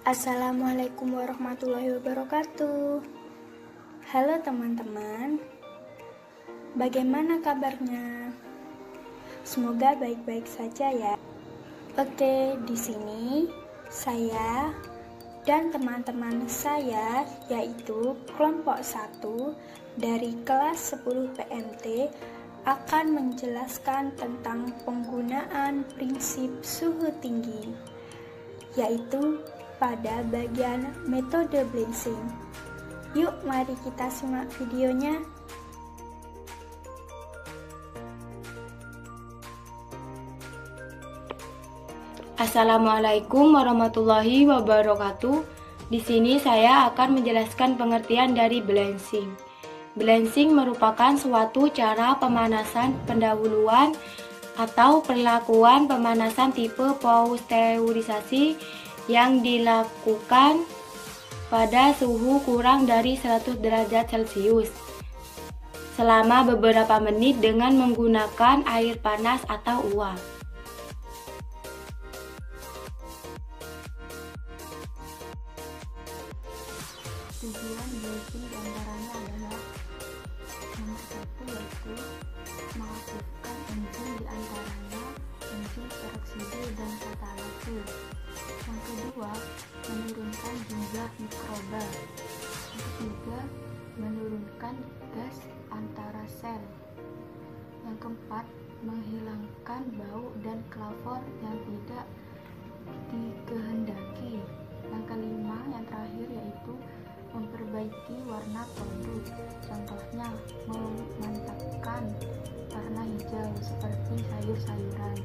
Assalamualaikum warahmatullahi wabarakatuh. Halo teman-teman, bagaimana kabarnya? Semoga baik-baik saja ya. Oke, di sini saya dan teman-teman saya, yaitu kelompok 1 dari kelas 10 PMT, akan menjelaskan tentang penggunaan prinsip suhu tinggi, yaitu pada bagian metode Blancing. Yuk, mari kita simak videonya. Assalamualaikum warahmatullahi wabarakatuh. Di sini saya akan menjelaskan pengertian dari Blancing. Blancing merupakan suatu cara pemanasan pendahuluan atau perlakuan pemanasan tipe pasteurisasi yang dilakukan pada suhu kurang dari 100 derajat Celcius selama beberapa menit dengan menggunakan air panas atau uap. Tujuan Blancing diantaranya adalah nomor 1 yaitu mengaktifkan enzim diantaranya enzim peroksida dan katalase. Yang kedua, menurunkan jumlah mikroba. Yang ketiga, menurunkan gas antara sel. Yang keempat, menghilangkan bau dan flavor yang tidak dikehendaki. Yang kelima, yang terakhir yaitu memperbaiki warna produk. Contohnya, memantapkan warna hijau seperti sayur-sayuran.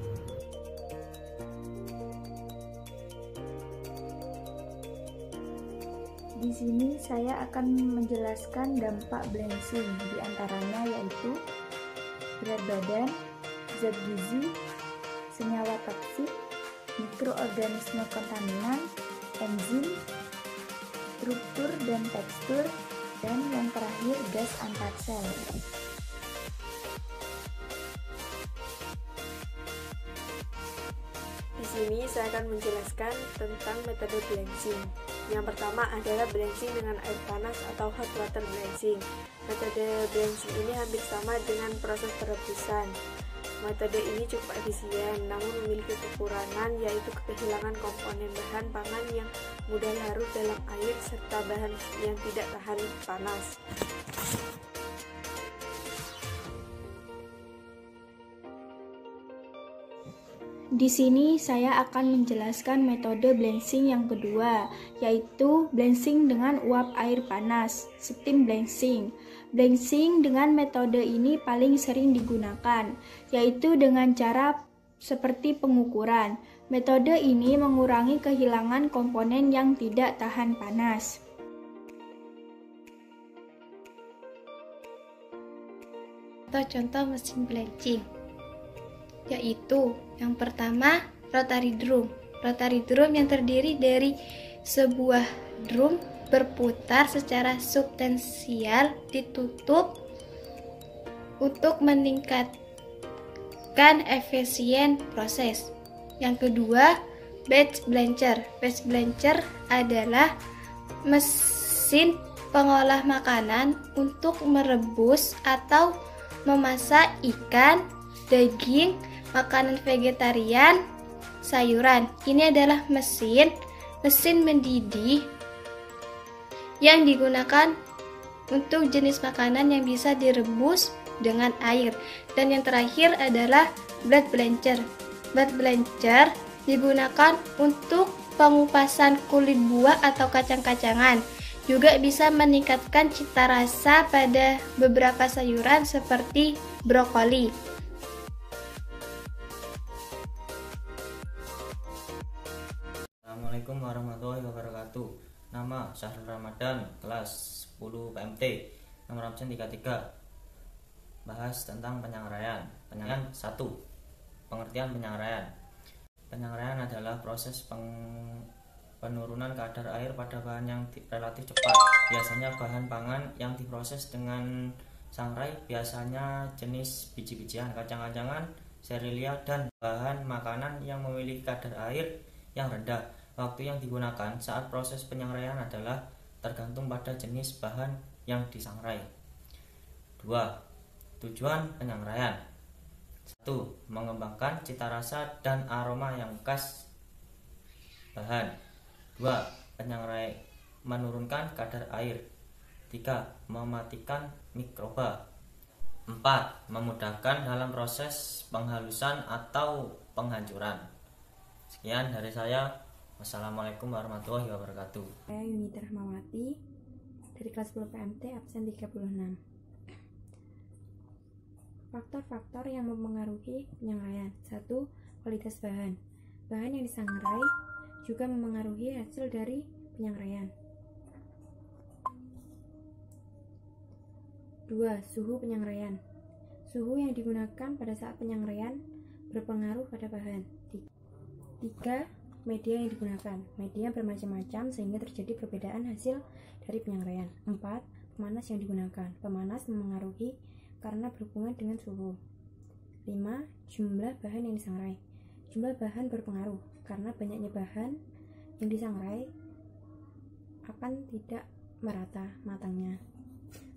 Di sini saya akan menjelaskan dampak Blancing, diantaranya yaitu berat badan, zat gizi, senyawa toksik, mikroorganisme kontaminan, enzim, struktur dan tekstur, dan yang terakhir gas antar sel. Di sini saya akan menjelaskan tentang metode Blancing. Yang pertama adalah Blancing dengan air panas atau hot water Blancing. Metode Blancing ini hampir sama dengan proses perebusan. Metode ini cukup efisien, namun memiliki kekurangan, yaitu kehilangan komponen bahan pangan yang mudah larut dalam air serta bahan yang tidak tahan panas. Di sini saya akan menjelaskan metode Blancing yang kedua, yaitu Blancing dengan uap air panas, steam Blancing. Blancing dengan metode ini paling sering digunakan, yaitu dengan cara seperti pengukuran. Metode ini mengurangi kehilangan komponen yang tidak tahan panas. Contoh mesin Blancing, yaitu yang pertama rotary drum. Rotary drum yang terdiri dari sebuah drum berputar secara substansial ditutup untuk meningkatkan efisien proses. Yang kedua, batch blancher. Batch blancher adalah mesin pengolah makanan untuk merebus atau memasak ikan, daging, makanan vegetarian, sayuran. Ini adalah mesin mendidih yang digunakan untuk jenis makanan yang bisa direbus dengan air. Dan yang terakhir adalah blood blancher. Blood blancher digunakan untuk pengupasan kulit buah atau kacang-kacangan. Juga bisa meningkatkan cita rasa pada beberapa sayuran seperti brokoli. Assalamualaikum warahmatullahi wabarakatuh. Nama Syahrul Ramadan, kelas 10 PMT, nomor absen 33. Bahas tentang penyangraian. Penyangraian 1. Pengertian penyangraian. Penyangraian adalah proses penurunan kadar air pada bahan yang relatif cepat. Biasanya bahan pangan yang diproses dengan sangrai, biasanya jenis biji-bijian, kacang-kacangan, serealia, dan bahan makanan yang memiliki kadar air yang rendah. Waktu yang digunakan saat proses penyangrai adalah tergantung pada jenis bahan yang disangrai. 2. Tujuan penyangraian: 1. Mengembangkan cita rasa dan aroma yang khas bahan. 2. Penyangrai menurunkan kadar air. 3. Mematikan mikroba. 4. Memudahkan dalam proses penghalusan atau penghancuran. Sekian dari saya. Wassalamualaikum warahmatullahi wabarakatuh. Saya Yunita Rahmawati dari kelas 10 PMT absen 36. Faktor-faktor yang mempengaruhi penyangraian. 1. Kualitas bahan. Bahan yang disangrai juga mempengaruhi hasil dari penyangraian. 2. Suhu penyangraian. Suhu yang digunakan pada saat penyangraian berpengaruh pada bahan. 3. Media yang digunakan. Media bermacam-macam sehingga terjadi perbedaan hasil dari penyangraian. 4. Pemanas yang digunakan. Pemanas mempengaruhi karena berhubungan dengan suhu. 5. Jumlah bahan yang disangrai. Jumlah bahan berpengaruh karena banyaknya bahan yang disangrai akan tidak merata matangnya.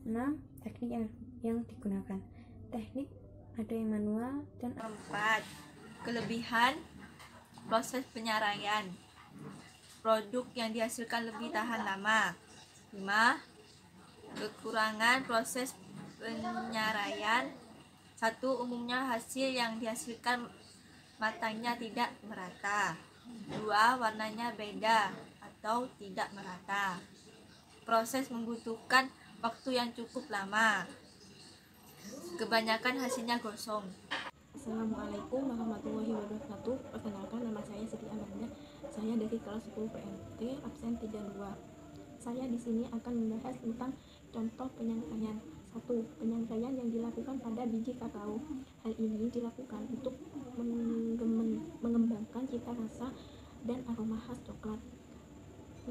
6. Teknik yang digunakan. Teknik ada yang manual dan 4. Kelebihan proses penyaraian. Produk yang dihasilkan lebih tahan lama. 5. Kekurangan proses penyaraian. 1. Umumnya hasil yang dihasilkan matangnya tidak merata. 2. Warnanya beda atau tidak merata. Proses membutuhkan waktu yang cukup lama. Kebanyakan hasilnya gosong. Assalamualaikum warahmatullahi wabarakatuh. Perkenalkan, nama saya Siti Amanda. Saya dari kelas 10 PMT absen 32. Saya di sini akan membahas tentang contoh penyangraian. 1. Penyangraian yang dilakukan pada biji kakao. Hal ini dilakukan untuk mengembangkan cita rasa dan aroma khas coklat,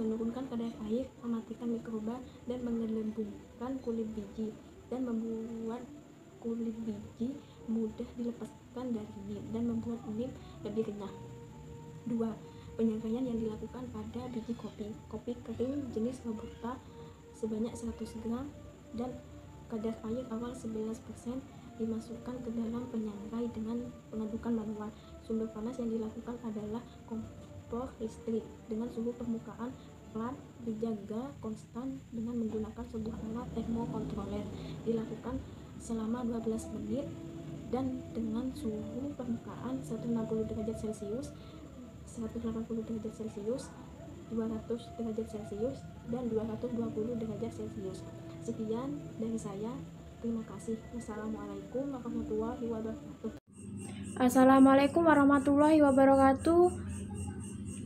menurunkan kadar air, mematikan mikroba, dan menggelembungkan kulit biji, dan membuat kulit biji mudah dilepaskan dari nib dan membuat nib lebih renyah. 2. Penyangraian yang dilakukan pada biji kopi. Kopi kering jenis Robusta sebanyak 100 gram dan kadar air awal 11% dimasukkan ke dalam penyangrai dengan pengadukan manual. Sumber panas yang dilakukan adalah kompor listrik dengan suhu permukaan plat dijaga konstan dengan menggunakan sebuah alat termokontroler. Dilakukan selama 12 menit dan dengan suhu permukaan 160 derajat Celcius, 180 derajat Celcius, 200 derajat Celcius, dan 220 derajat Celcius. Sekian dari saya. Terima kasih. Wassalamualaikum warahmatullahi wabarakatuh. Assalamualaikum warahmatullahi wabarakatuh.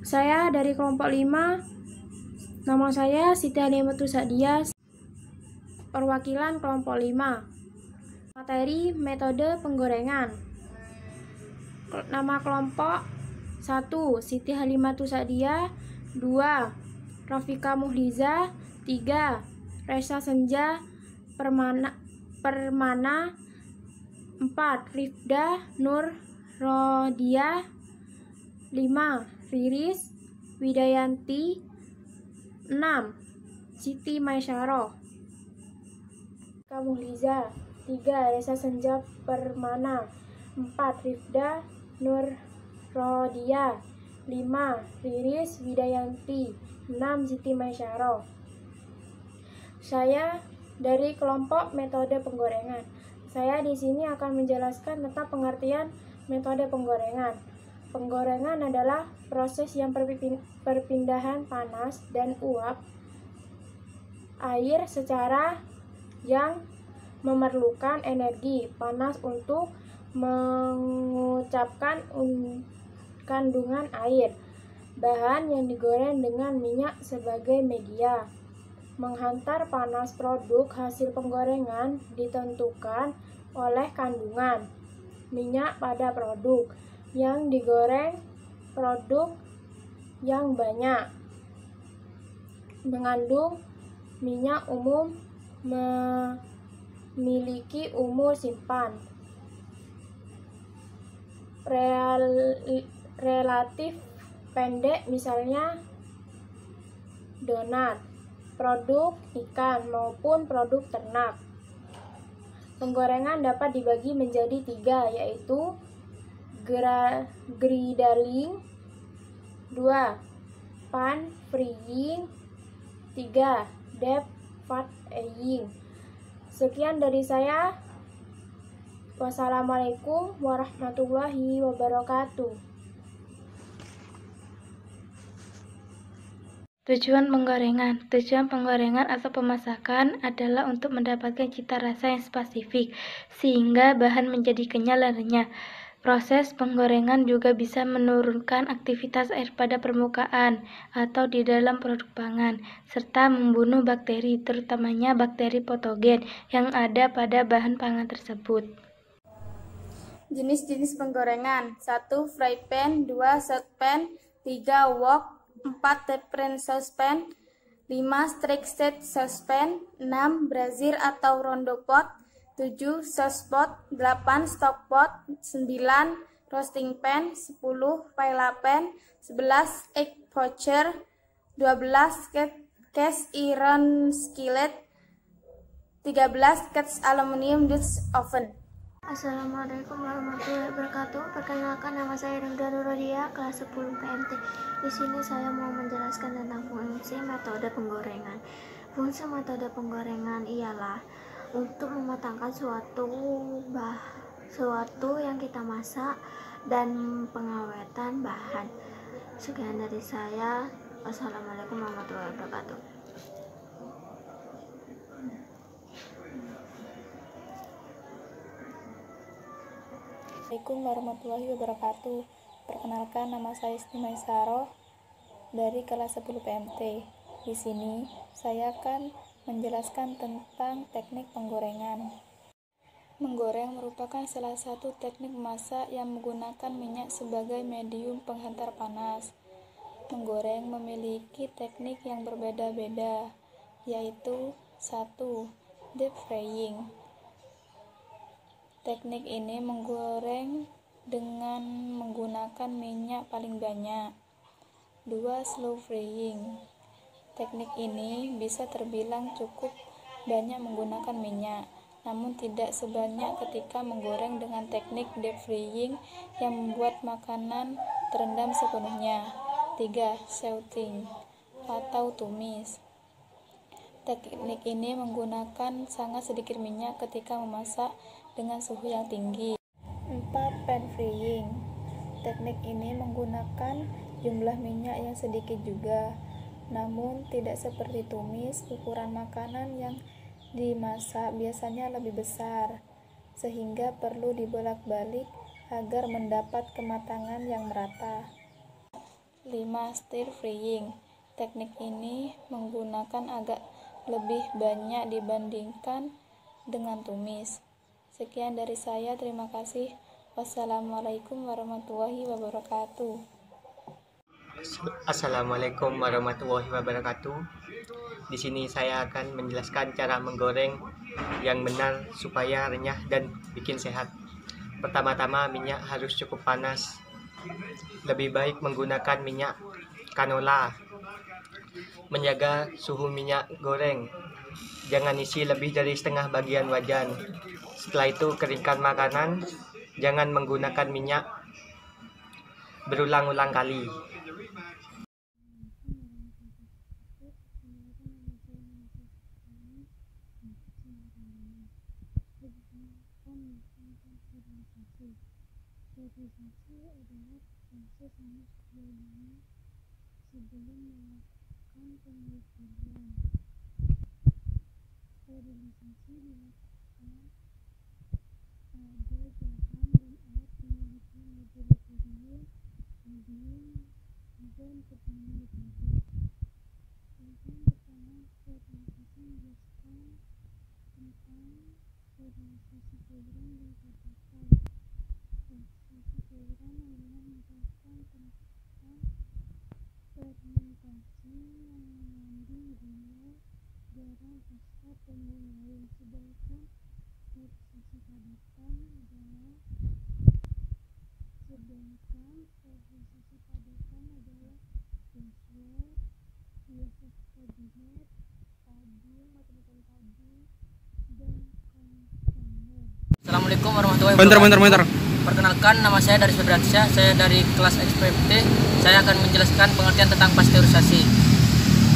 Saya dari kelompok 5. Nama saya Siti Halimatus Sa'diyah, perwakilan kelompok 5. Materi metode penggorengan. Nama kelompok 1. Siti Halimatus Sa'diyah. 2. Rafika Muhliza. 3. Resa Senja Permana. 4. Rifda Nur Rodia. 5. Riris Widayanti. 6. Siti Maisyaro. Muhliza. 3. Resa Senja Permana. 4. Rifda Nur Rodia. 5. Riris Widayanti. 6. Siti Maisyaro. Saya dari kelompok metode penggorengan. Saya di sini akan menjelaskan tentang pengertian metode penggorengan. Penggorengan adalah proses yang perpindahan panas dan uap air secara yang memerlukan energi panas untuk mengucapkan kandungan air. Bahan yang digoreng dengan minyak sebagai media. Menghantar panas produk hasil penggorengan ditentukan oleh kandungan minyak pada produk yang digoreng. Produk yang banyak mengandung minyak umum memiliki umur simpan relatif pendek misalnya donat, produk ikan maupun produk ternak. Penggorengan dapat dibagi menjadi 3, yaitu griddling, 2 pan frying, 3 deep frying. Sekian dari saya. Wassalamualaikum warahmatullahi wabarakatuh. Tujuan penggorengan atau pemasakan adalah untuk mendapatkan cita rasa yang spesifik, sehingga bahan menjadi kenyal dan renyah. Proses penggorengan juga bisa menurunkan aktivitas air pada permukaan atau di dalam produk pangan, serta membunuh bakteri, terutamanya bakteri patogen yang ada pada bahan pangan tersebut. Jenis-jenis penggorengan: 1 fry pan, 2 saucepan, 3 wok, 4 deep saucepan, 5 stir-fry saucepan, 6 brazier atau rondo pot, 7 sauce pot, 8 stock pot, 9 roasting pan, 10 paella pan, 11 egg poacher, 12 cast iron skillet, 13 cast aluminium Dutch oven. Assalamualaikum warahmatullahi wabarakatuh. Perkenalkan, nama saya Ringga Nurodia, kelas 10 PMT. Di sini saya mau menjelaskan tentang fungsi metode penggorengan. Fungsi metode penggorengan ialah untuk mematangkan suatu yang kita masak dan pengawetan bahan. Sekian dari saya. Wassalamualaikum warahmatullahi wabarakatuh. Assalamualaikum warahmatullahi wabarakatuh. Perkenalkan, nama saya Isti Maisaroh dari kelas 10 PMT. Di sini saya akan menjelaskan tentang teknik penggorengan. Menggoreng merupakan salah satu teknik memasak yang menggunakan minyak sebagai medium penghantar panas. Menggoreng memiliki teknik yang berbeda-beda, yaitu 1. Deep frying. Teknik ini menggoreng dengan menggunakan minyak paling banyak. 2. Slow frying. Teknik ini bisa terbilang cukup banyak menggunakan minyak, namun tidak sebanyak ketika menggoreng dengan teknik deep frying yang membuat makanan terendam sepenuhnya. 3. Sauteing atau tumis. Teknik ini menggunakan sangat sedikit minyak ketika memasak dengan suhu yang tinggi. 4. Pan frying. Teknik ini menggunakan jumlah minyak yang sedikit juga, namun tidak seperti tumis. Ukuran makanan yang dimasak biasanya lebih besar, sehingga perlu dibolak-balik agar mendapat kematangan yang merata. 5. Stir frying. Teknik ini menggunakan agak lebih banyak dibandingkan dengan tumis. Sekian dari saya, terima kasih. Wassalamualaikum warahmatullahi wabarakatuh. Assalamualaikum warahmatullahi wabarakatuh. Di sini saya akan menjelaskan cara menggoreng yang benar supaya renyah dan bikin sehat. Pertama-tama, minyak harus cukup panas. Lebih baik menggunakan minyak canola. Menjaga suhu minyak goreng. Jangan isi lebih dari setengah bagian wajan. Setelah itu keringkan makanan. Jangan menggunakan minyak berulang-ulang kali. Sterilisasi adalah proses yang harus dilalui sebelum melakukan pengumpulan. Sterilisasi dilakukan pada bahan dan alat memiliki laboratorium, dan keterangan lembaga. Bagian pertama, sterilisasi menjelaskan tentang sterilisasi cairan dan katakan. Sterilisasi cairan adalah menjelaskan tentang fermentasi yang mengandung gula, garam, fosfat, dan lain-lain. Sedangkan sterilisasi padatan adalah Sedangkan sterilisasi padatkan adalah susu, biasa kabinet, padu, matan padu, dan kontainer. Assalamualaikum warahmatullahi wabarakatuh. Perkenalkan, nama saya Daris Febriansyah. Saya dari kelas XPT. Saya akan menjelaskan pengertian tentang pasteurisasi.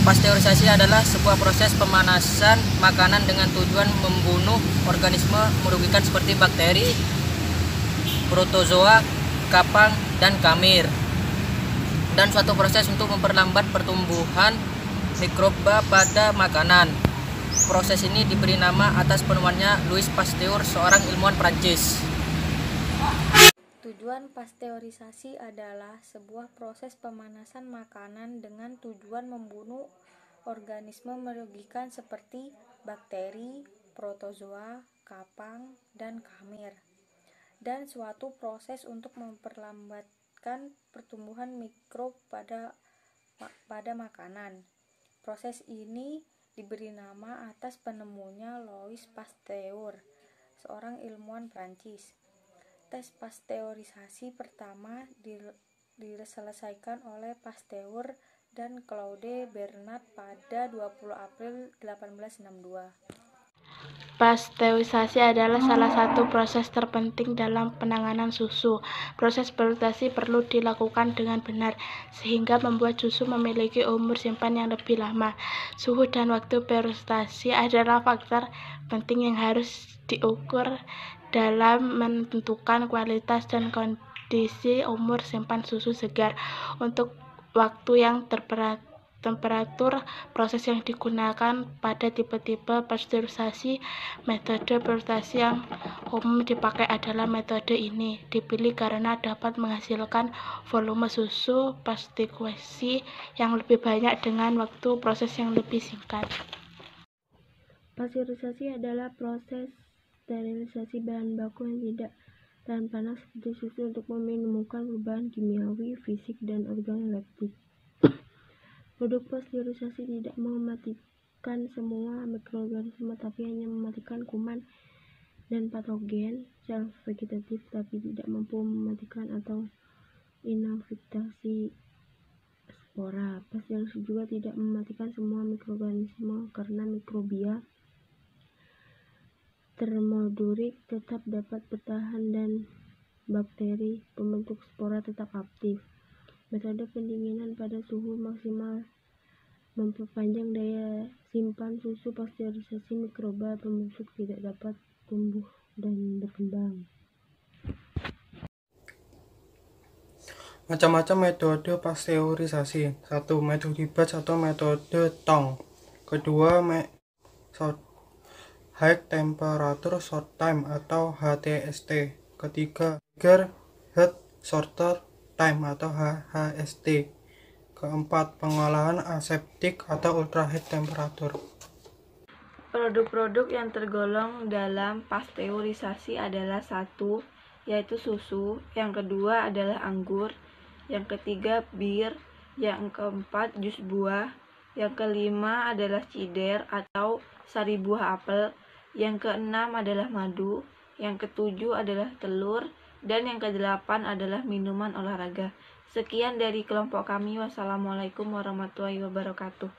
Pasteurisasi adalah sebuah proses pemanasan makanan dengan tujuan membunuh organisme merugikan seperti bakteri, protozoa, kapang, dan kamir. Dan suatu proses untuk memperlambat pertumbuhan mikroba pada makanan. Proses ini diberi nama atas penemuannya Louis Pasteur, seorang ilmuwan Prancis. Tujuan pasteurisasi adalah sebuah proses pemanasan makanan dengan tujuan membunuh organisme merugikan seperti bakteri, protozoa, kapang, dan kamir. Dan suatu proses untuk memperlambatkan pertumbuhan mikrob pada makanan. Proses ini diberi nama atas penemunya Louis Pasteur, seorang ilmuwan Prancis. Tes pasteurisasi pertama diselesaikan oleh Pasteur dan Claude Bernard pada 20 April 1862. Pasteurisasi adalah salah satu proses terpenting dalam penanganan susu. Proses pasteurisasi perlu dilakukan dengan benar, sehingga membuat susu memiliki umur simpan yang lebih lama. Suhu dan waktu pasteurisasi adalah faktor penting yang harus diukur dalam menentukan kualitas dan kondisi umur simpan susu segar. Untuk waktu yang temperatur proses yang digunakan pada tipe-tipe pasteurisasi, metode pasteurisasi yang umum dipakai adalah metode ini. Dipilih karena dapat menghasilkan volume susu pasteurisasi yang lebih banyak dengan waktu proses yang lebih singkat. Pasteurisasi adalah proses sterilisasi bahan baku yang tidak tahan panas seperti susu untuk menemukan perubahan kimiawi, fisik, dan organoleptik. Produk pasteurisasi tidak mematikan semua mikroorganisme, tapi hanya mematikan kuman dan patogen sel vegetatif, tapi tidak mampu mematikan atau inaktivasi spora. Pasteurisasi juga tidak mematikan semua mikroorganisme karena mikrobia termodurik tetap dapat bertahan dan bakteri pembentuk spora tetap aktif. Metode pendinginan pada suhu maksimal memperpanjang daya simpan susu. Pasteurisasi mikroba pembusuk tidak dapat tumbuh dan berkembang. Macam-macam metode pasteurisasi. 1. Metode batch atau metode tong. Kedua, high temperature short time atau HTST. Ketiga, hot shorter time atau HHST. Keempat, pengolahan aseptik atau ultra high temperature. Produk-produk yang tergolong dalam pasteurisasi adalah 1, yaitu susu, yang kedua adalah anggur, yang ketiga bir, yang keempat jus buah, yang kelima adalah cider atau sari buah apel, yang keenam adalah madu, yang ketujuh adalah telur, dan yang kedelapan adalah minuman olahraga. Sekian dari kelompok kami. Wassalamualaikum warahmatullahi wabarakatuh.